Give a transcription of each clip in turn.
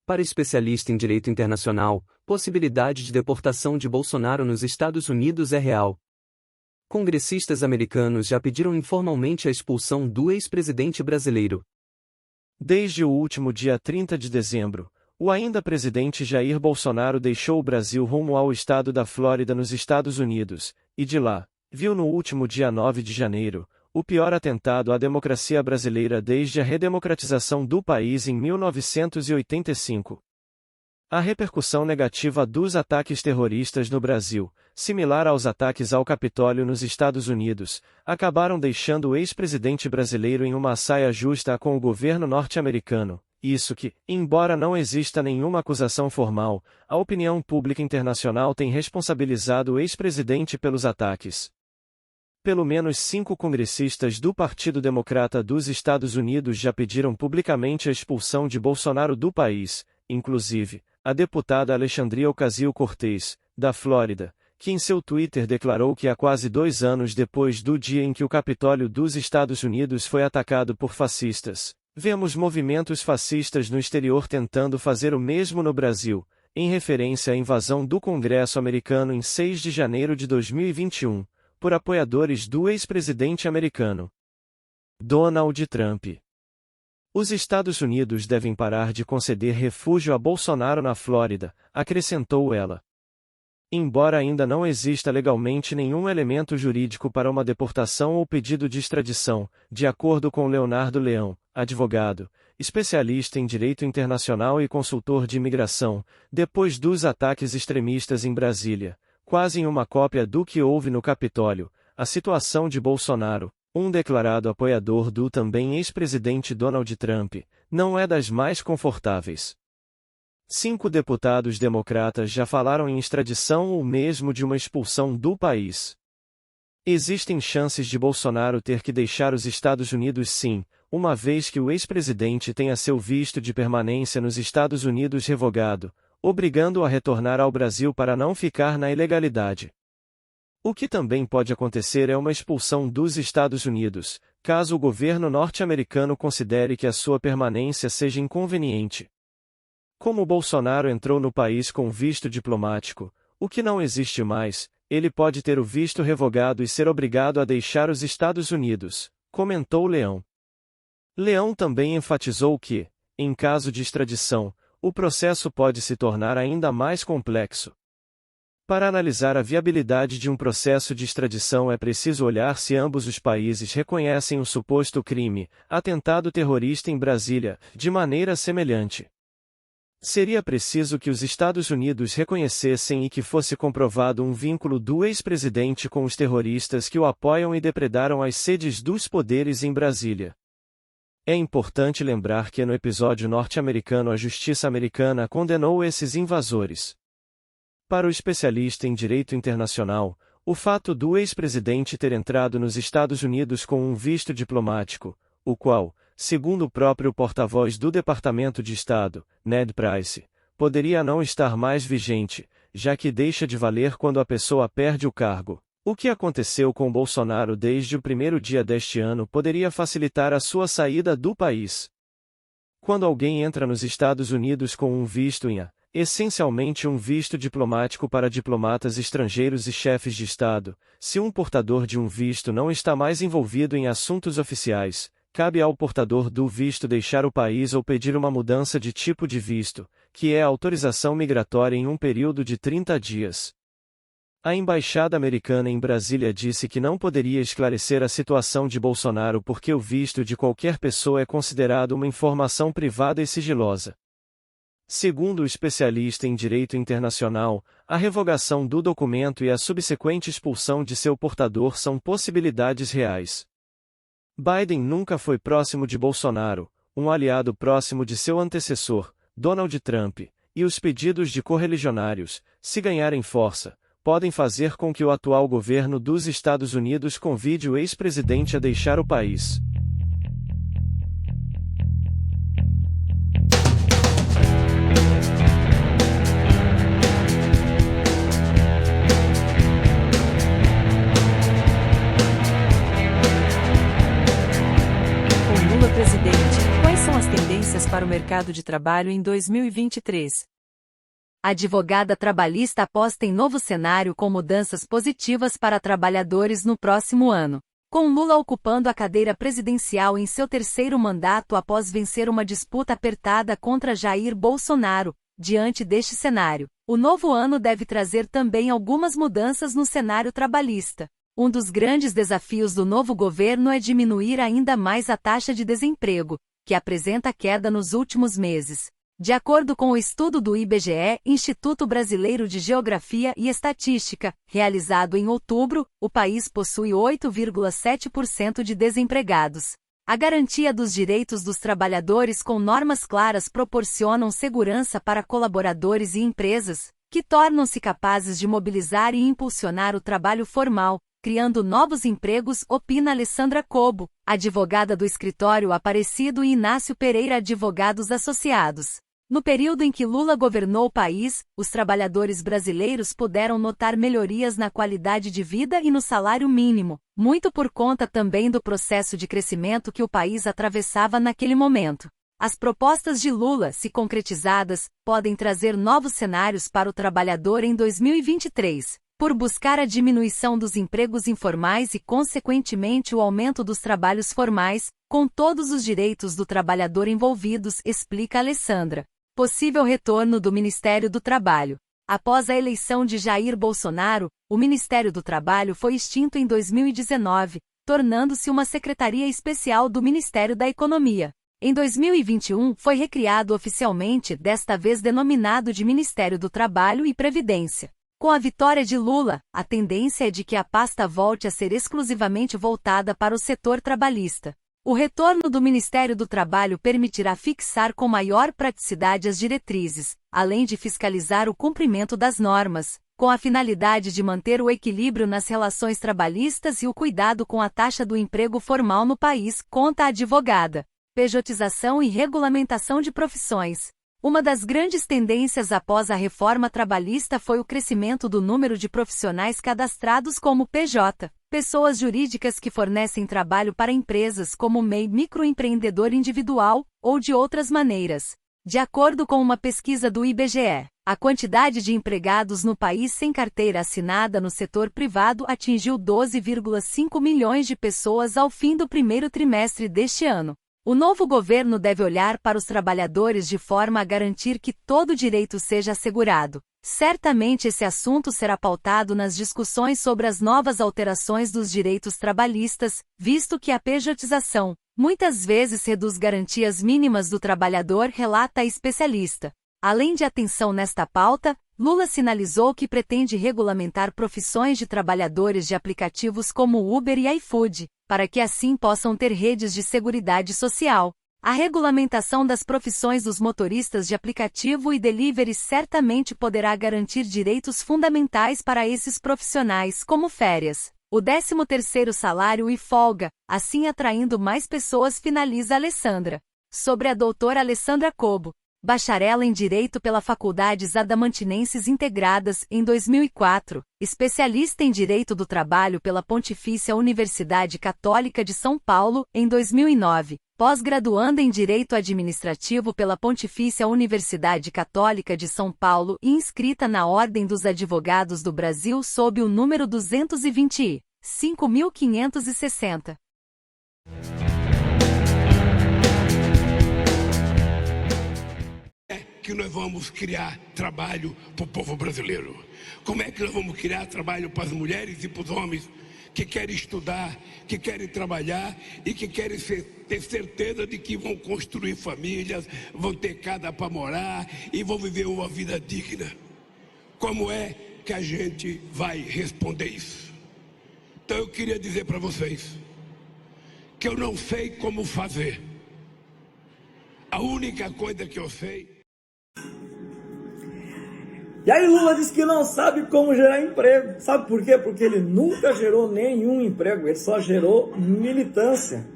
Para especialista em direito internacional, possibilidade de deportação de Bolsonaro nos Estados Unidos é real. Congressistas americanos já pediram informalmente a expulsão do ex-presidente brasileiro. Desde o último dia 30 de dezembro, o ainda presidente Jair Bolsonaro deixou o Brasil rumo ao estado da Flórida nos Estados Unidos, e de lá, viu no último dia 9 de janeiro, o pior atentado à democracia brasileira desde a redemocratização do país em 1985. A repercussão negativa dos ataques terroristas no Brasil, similar aos ataques ao Capitólio nos Estados Unidos, acabaram deixando o ex-presidente brasileiro em uma saia justa com o governo norte-americano. Isso que, embora não exista nenhuma acusação formal, a opinião pública internacional tem responsabilizado o ex-presidente pelos ataques. Pelo menos 5 congressistas do Partido Democrata dos Estados Unidos já pediram publicamente a expulsão de Bolsonaro do país, inclusive, a deputada Alexandria Ocasio-Cortez, da Flórida, que em seu Twitter declarou que há quase 2 anos depois do dia em que o Capitólio dos Estados Unidos foi atacado por fascistas, vemos movimentos fascistas no exterior tentando fazer o mesmo no Brasil, em referência à invasão do Congresso americano em 6 de janeiro de 2021. Por apoiadores do ex-presidente americano Donald Trump. Os Estados Unidos devem parar de conceder refúgio a Bolsonaro na Flórida, acrescentou ela. Embora ainda não exista legalmente nenhum elemento jurídico para uma deportação ou pedido de extradição, de acordo com Leonardo Leão, advogado, especialista em direito internacional e consultor de imigração, depois dos ataques extremistas em Brasília, quase em uma cópia do que houve no Capitólio, a situação de Bolsonaro, um declarado apoiador do também ex-presidente Donald Trump, não é das mais confortáveis. 5 deputados democratas já falaram em extradição ou mesmo de uma expulsão do país. Existem chances de Bolsonaro ter que deixar os Estados Unidos sim, uma vez que o ex-presidente tenha seu visto de permanência nos Estados Unidos revogado, obrigando-o a retornar ao Brasil para não ficar na ilegalidade. O que também pode acontecer é uma expulsão dos Estados Unidos, caso o governo norte-americano considere que a sua permanência seja inconveniente. Como Bolsonaro entrou no país com visto diplomático, o que não existe mais, ele pode ter o visto revogado e ser obrigado a deixar os Estados Unidos, comentou Leão. Leão também enfatizou que, em caso de extradição, o processo pode se tornar ainda mais complexo. Para analisar a viabilidade de um processo de extradição é preciso olhar se ambos os países reconhecem o suposto crime, atentado terrorista em Brasília, de maneira semelhante. Seria preciso que os Estados Unidos reconhecessem e que fosse comprovado um vínculo do ex-presidente com os terroristas que o apoiam e depredaram as sedes dos poderes em Brasília. É importante lembrar que no episódio norte-americano a justiça americana condenou esses invasores. Para o especialista em direito internacional, o fato do ex-presidente ter entrado nos Estados Unidos com um visto diplomático, o qual, segundo o próprio porta-voz do Departamento de Estado, Ned Price, poderia não estar mais vigente, já que deixa de valer quando a pessoa perde o cargo. O que aconteceu com Bolsonaro desde o primeiro dia deste ano poderia facilitar a sua saída do país. Quando alguém entra nos Estados Unidos com um visto essencialmente um visto diplomático para diplomatas estrangeiros e chefes de Estado, se um portador de um visto não está mais envolvido em assuntos oficiais, cabe ao portador do visto deixar o país ou pedir uma mudança de tipo de visto, que é a autorização migratória em um período de 30 dias. A embaixada americana em Brasília disse que não poderia esclarecer a situação de Bolsonaro porque o visto de qualquer pessoa é considerado uma informação privada e sigilosa. Segundo o especialista em direito internacional, a revogação do documento e a subsequente expulsão de seu portador são possibilidades reais. Biden nunca foi próximo de Bolsonaro, um aliado próximo de seu antecessor, Donald Trump, e os pedidos de correligionários, se ganharem força, podem fazer com que o atual governo dos Estados Unidos convide o ex-presidente a deixar o país. Com Lula presidente, quais são as tendências para o mercado mercado de trabalho em 2023. A advogada trabalhista aposta em novo cenário com mudanças positivas para trabalhadores no próximo ano. Com Lula ocupando a cadeira presidencial em seu terceiro mandato após vencer uma disputa apertada contra Jair Bolsonaro, diante deste cenário, o novo ano deve trazer também algumas mudanças no cenário trabalhista. Um dos grandes desafios do novo governo é diminuir ainda mais a taxa de desemprego, que apresenta queda nos últimos meses. De acordo com o estudo do IBGE, Instituto Brasileiro de Geografia e Estatística, realizado em outubro, o país possui 8,7% de desempregados. A garantia dos direitos dos trabalhadores com normas claras proporcionam segurança para colaboradores e empresas, que tornam-se capazes de mobilizar e impulsionar o trabalho formal, criando novos empregos, opina Alessandra Cobo, advogada do escritório Aparecido e Inácio Pereira Advogados Associados. No período em que Lula governou o país, os trabalhadores brasileiros puderam notar melhorias na qualidade de vida e no salário mínimo, muito por conta também do processo de crescimento que o país atravessava naquele momento. As propostas de Lula, se concretizadas, podem trazer novos cenários para o trabalhador em 2023. Por buscar a diminuição dos empregos informais e, consequentemente, o aumento dos trabalhos formais, com todos os direitos do trabalhador envolvidos, explica Alessandra. Possível retorno do Ministério do Trabalho. Após a eleição de Jair Bolsonaro, o Ministério do Trabalho foi extinto em 2019, tornando-se uma secretaria especial do Ministério da Economia. Em 2021, foi recriado oficialmente, desta vez denominado de Ministério do Trabalho e Previdência. Com a vitória de Lula, a tendência é de que a pasta volte a ser exclusivamente voltada para o setor trabalhista. O retorno do Ministério do Trabalho permitirá fixar com maior praticidade as diretrizes, além de fiscalizar o cumprimento das normas, com a finalidade de manter o equilíbrio nas relações trabalhistas e o cuidado com a taxa do emprego formal no país, conta a advogada. Pejotização e regulamentação de profissões. Uma das grandes tendências após a reforma trabalhista foi o crescimento do número de profissionais cadastrados como PJ, pessoas jurídicas que fornecem trabalho para empresas como MEI, microempreendedor individual, ou de outras maneiras. De acordo com uma pesquisa do IBGE, a quantidade de empregados no país sem carteira assinada no setor privado atingiu 12,5 milhões de pessoas ao fim do primeiro trimestre deste ano. O novo governo deve olhar para os trabalhadores de forma a garantir que todo direito seja assegurado. Certamente esse assunto será pautado nas discussões sobre as novas alterações dos direitos trabalhistas, visto que a pejotização, muitas vezes reduz garantias mínimas do trabalhador, relata a especialista. Além de atenção nesta pauta, Lula sinalizou que pretende regulamentar profissões de trabalhadores de aplicativos como Uber e iFood, para que assim possam ter redes de seguridade social. A regulamentação das profissões dos motoristas de aplicativo e delivery certamente poderá garantir direitos fundamentais para esses profissionais, como férias, o 13º salário e folga, assim atraindo mais pessoas, finaliza Alessandra. Sobre a doutora Alessandra Cobo, bacharel em Direito pela Faculdades Adamantinenses Integradas, em 2004, especialista em Direito do Trabalho pela Pontifícia Universidade Católica de São Paulo, em 2009, pós-graduanda em Direito Administrativo pela Pontifícia Universidade Católica de São Paulo e inscrita na Ordem dos Advogados do Brasil sob o número 225.560. Que nós vamos criar trabalho para o povo brasileiro? Como é que nós vamos criar trabalho para as mulheres e para os homens que querem estudar, que querem trabalhar e que querem ter certeza de que vão construir famílias, vão ter casa para morar e vão viver uma vida digna? Como é que a gente vai responder isso? Então eu queria dizer para vocês que eu não sei como fazer. A única coisa que eu sei... E aí Lula diz que não sabe como gerar emprego. Sabe por quê? Porque ele nunca gerou nenhum emprego, ele só gerou militância.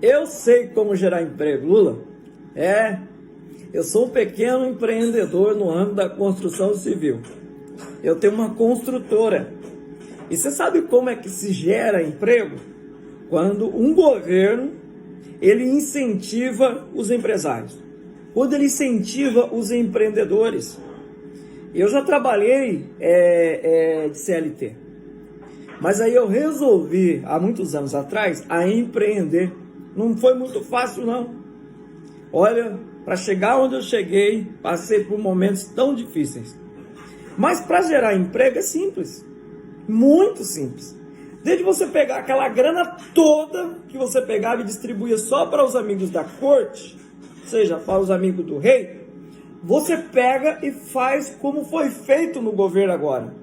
Eu sei como gerar emprego, Lula. Eu sou um pequeno empreendedor no âmbito da construção civil. Eu tenho uma construtora. E você sabe como é que se gera emprego? Quando um governo, ele incentiva os empresários. quando ele incentiva os empreendedores. Eu já trabalhei de CLT, mas aí eu resolvi, há muitos anos atrás, a empreender. Não foi muito fácil, não. Olha, para chegar onde eu cheguei, passei por momentos tão difíceis. Mas para gerar emprego é simples, muito simples. Desde você pegar aquela grana toda que você pegava e distribuía só para os amigos da corte, ou seja, para os amigos do rei, você pega e faz como foi feito no governo agora.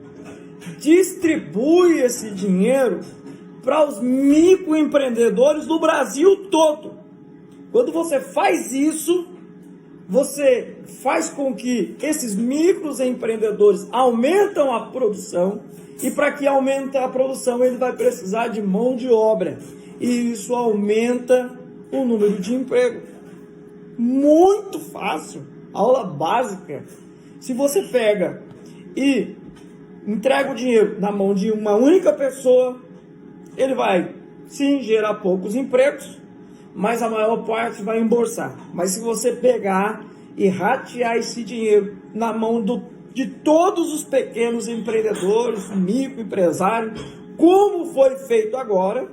Distribui esse dinheiro para os microempreendedores do Brasil todo. Quando você faz isso, você faz com que esses microempreendedores aumentam a produção, e para que aumente a produção, ele vai precisar de mão de obra. E isso aumenta o número de emprego. Muito fácil. Aula básica. Se você pega e entrega o dinheiro na mão de uma única pessoa, ele vai, sim, gerar poucos empregos, mas a maior parte vai embolsar. Mas se você pegar e ratear esse dinheiro na mão de todos os pequenos empreendedores, microempresários, como foi feito agora,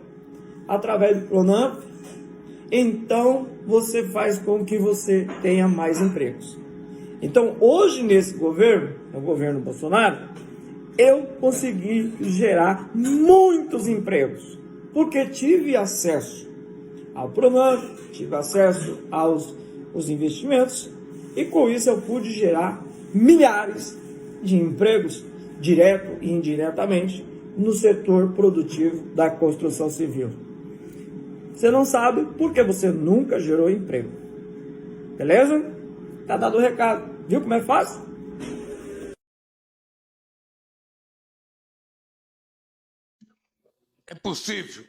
através do Pronamp, então você faz com que você tenha mais empregos. Então, hoje nesse governo, no governo Bolsonaro, eu consegui gerar muitos empregos, porque tive acesso ao Pronamp, tive acesso aos investimentos, e com isso eu pude gerar milhares de empregos, direto e indiretamente, no setor produtivo da construção civil. Você não sabe porque você nunca gerou emprego. Beleza? Tá dado o recado. Viu como é fácil? É possível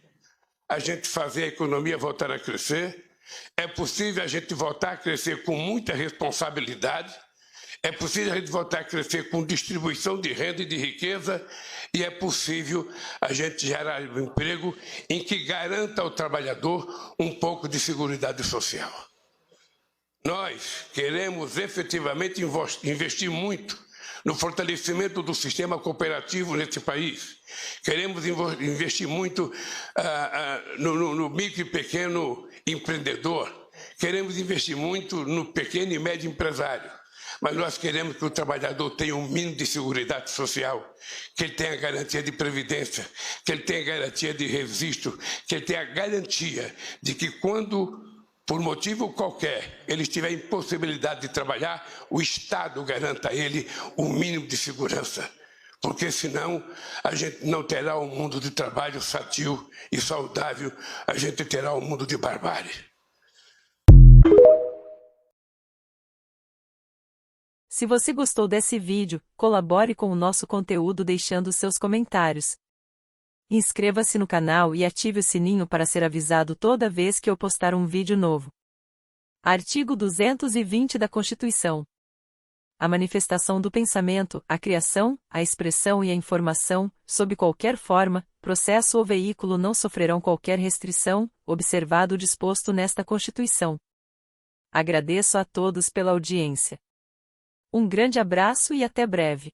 a gente fazer a economia voltar a crescer. É possível a gente voltar a crescer com muita responsabilidade. É possível a gente voltar a crescer com distribuição de renda e de riqueza. E é possível a gente gerar um emprego em que garanta ao trabalhador um pouco de seguridade social. Nós queremos efetivamente investir muito no fortalecimento do sistema cooperativo nesse país. Queremos investir muito no micro e pequeno empreendedor. Queremos investir muito no pequeno e médio empresário. Mas nós queremos que o trabalhador tenha um mínimo de seguridade social, que ele tenha garantia de previdência, que ele tenha garantia de registro, que ele tenha garantia de que quando, por motivo qualquer, ele estiver em possibilidade de trabalhar, o Estado garanta a ele o mínimo de segurança. Porque senão a gente não terá um mundo de trabalho sadio e saudável, a gente terá um mundo de barbárie. Se você gostou desse vídeo, colabore com o nosso conteúdo deixando seus comentários. Inscreva-se no canal e ative o sininho para ser avisado toda vez que eu postar um vídeo novo. Artigo 220 da Constituição. A manifestação do pensamento, a criação, a expressão e a informação, sob qualquer forma, processo ou veículo não sofrerão qualquer restrição, observado o disposto nesta Constituição. Agradeço a todos pela audiência. Um grande abraço e até breve.